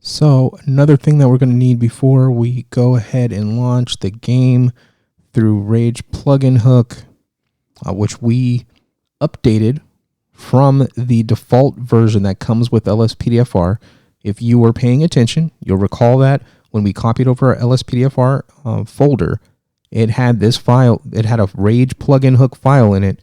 So another thing that we're going to need before we go ahead and launch the game through RAGEPluginHook, which we updated from the default version that comes with LSPDFR. If you were paying attention, you'll recall that when we copied over our LSPDFR folder, it had this file, it had a RAGEPluginHook file in it.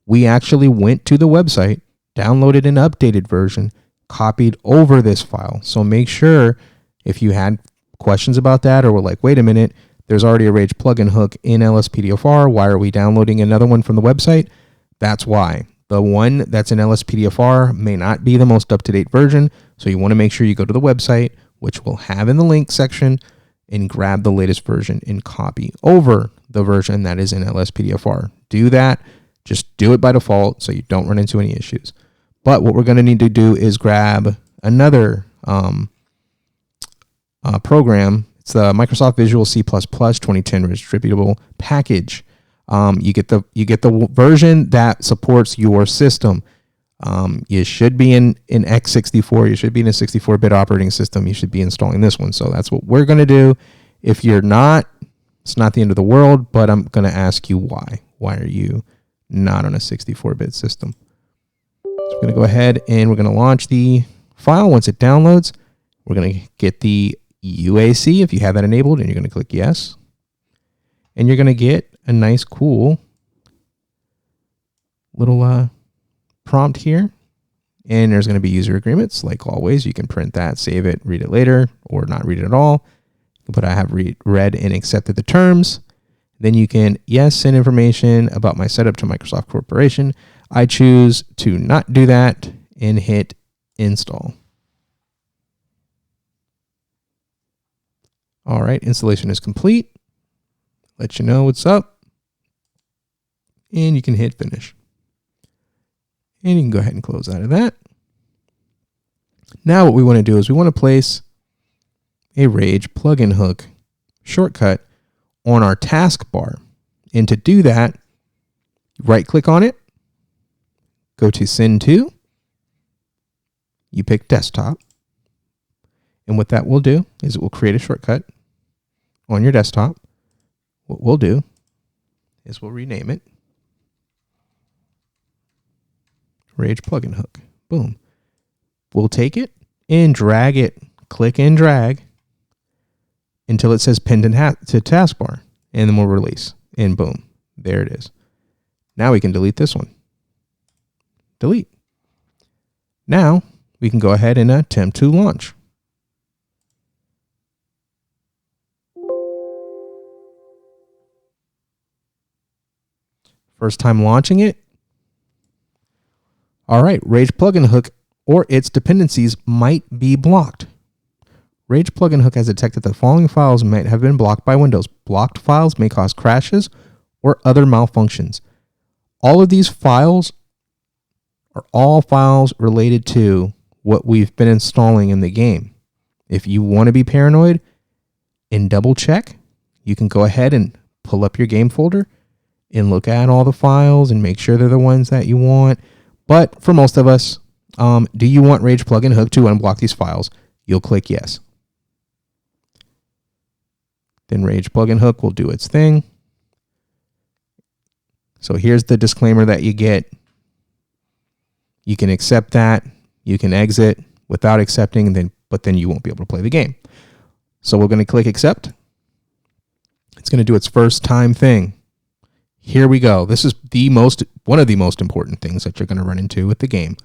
We actually went to the website, downloaded an updated version, copied over this file. So make sure if you had questions about that or were like, wait a minute, there's already a RAGEPluginHook in LSPDFR. Why are we downloading another one from the website? That's why. The one that's in LSPDFR may not be the most up-to-date version. So you want to make sure you go to the website, which we'll have in the link section, and grab the latest version and copy over the version that is in LSPDFR. Do that. Just do it by default so you don't run into any issues. But what we're going to need to do is grab another program. It's the Microsoft Visual C++ 2010 distributable package. You get the version that supports your system. You should be in x64. You should be in a 64-bit operating system. You should be installing this one. So that's what we're going to do. If you're not, it's not the end of the world, but I'm going to ask you why. Why are you not on a 64-bit system? So we're going to go ahead and we're going to launch the file. Once it downloads, we're going to get the UAC if you have that enabled, and you're going to click yes. And you're going to get a nice, cool little prompt here. And there's going to be user agreements. Like always, you can print that, save it, read it later, or not read it at all. But I have read and accepted the terms. Then you can, yes, send information about my setup to Microsoft Corporation. I choose to not do that and hit install. All right, installation is complete. Let you know what's up. And you can hit finish. And you can go ahead and close out of that. Now what we want to do is we want to place a RAGEPluginHook shortcut on our taskbar. And to do that, right click on it, go to send to, you pick desktop. And what that will do is it will create a shortcut on your desktop. What we'll do is we'll rename it RAGEPluginHook. Boom. We'll take it and drag it, click and drag until it says pinned to taskbar, and then we'll release, and boom, there it is. Now we can delete this one. Delete. Now we can go ahead and attempt to launch. First time launching it. All right, RAGEPluginHook or its dependencies might be blocked. RAGEPluginHook has detected that the following files might have been blocked by Windows. Blocked files may cause crashes or other malfunctions. All of these files are all files related to what we've been installing in the game. If you want to be paranoid and double check, you can go ahead and pull up your game folder and look at all the files and make sure they're the ones that you want. But for most of us, do you want RAGEPluginHook to unblock these files? You'll click yes. Then RAGEPluginHook will do its thing. So here's the disclaimer that you get. You can accept that. You can exit without accepting, but then you won't be able to play the game. So we're going to click accept. It's going to do its first time thing. Here we go. This is one of the most important things that you're going to run into with the game.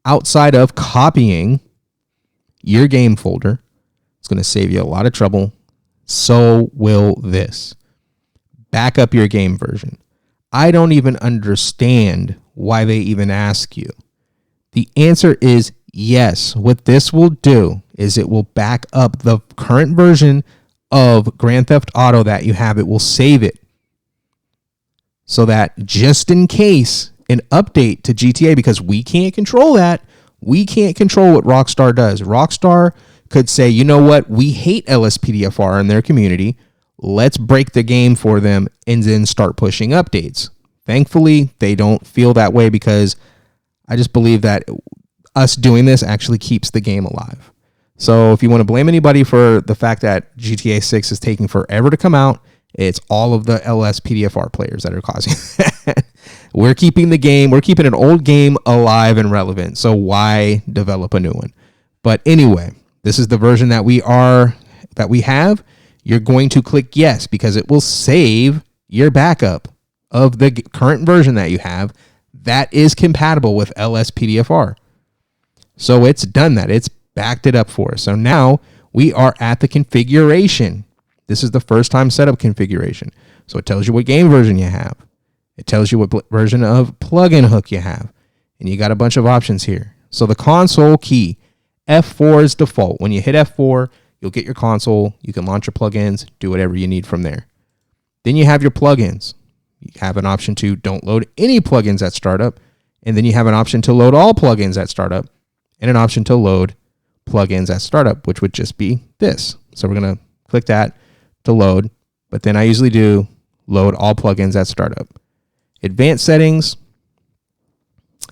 Outside of copying your game folder, it's going to save you a lot of trouble. So will this. Back up your game version. I don't even understand why they even ask you. The answer is yes. What this will do is it will back up the current version of Grand Theft Auto that you have. It will save it so that just in case an update to GTA, because we can't control that. We can't control what Rockstar does. Rockstar could say, you know what? We hate LSPDFR and their community. Let's break the game for them and then start pushing updates. Thankfully, they don't feel that way because I just believe that us doing this actually keeps the game alive. So if you want to blame anybody for the fact that GTA 6 is taking forever to come out, it's all of the LSPDFR players that are causing that. We're keeping the game, we're keeping an old game alive and relevant. So why develop a new one? But anyway, this is the version that we have. You're going to click yes because it will save your backup of the current version that you have that is compatible with LSPDFR. So it's done that. It's backed it up for us. So now we are at the configuration. This is the first time setup configuration. So it tells you what game version you have. It tells you what version of plugin hook you have. And you got a bunch of options here. So the console key, F4 is default. When you hit F4, you'll get your console. You can launch your plugins, do whatever you need from there. Then you have your plugins. You have an option to don't load any plugins at startup. And then you have an option to load all plugins at startup. And an option to load plugins at startup, which would just be this. So we're going to click that to load. But then I usually do load all plugins at startup. Advanced settings.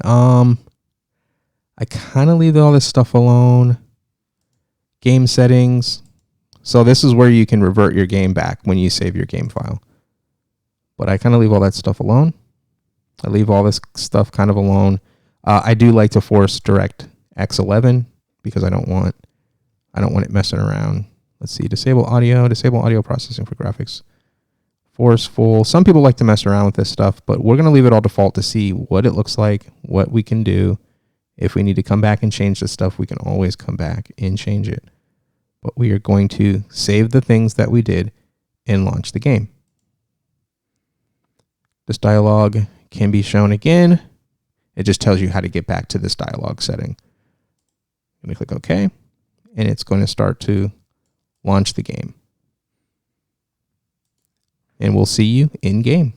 I kind of leave all this stuff alone. Game settings. So this is where you can revert your game back when you save your game file. But I kind of leave all that stuff alone. I leave all this stuff kind of alone. I do like to force DirectX 11 because I don't want it messing around. Let's see, disable audio processing for graphics. Force full. Some people like to mess around with this stuff, but we're going to leave it all default to see what it looks like, what we can do. If we need to come back and change this stuff, we can always come back and change it. But we are going to save the things that we did and launch the game. This dialog can be shown again. It just tells you how to get back to this dialog setting. I'm going to click OK, and it's going to start to launch the game. And we'll see you in game.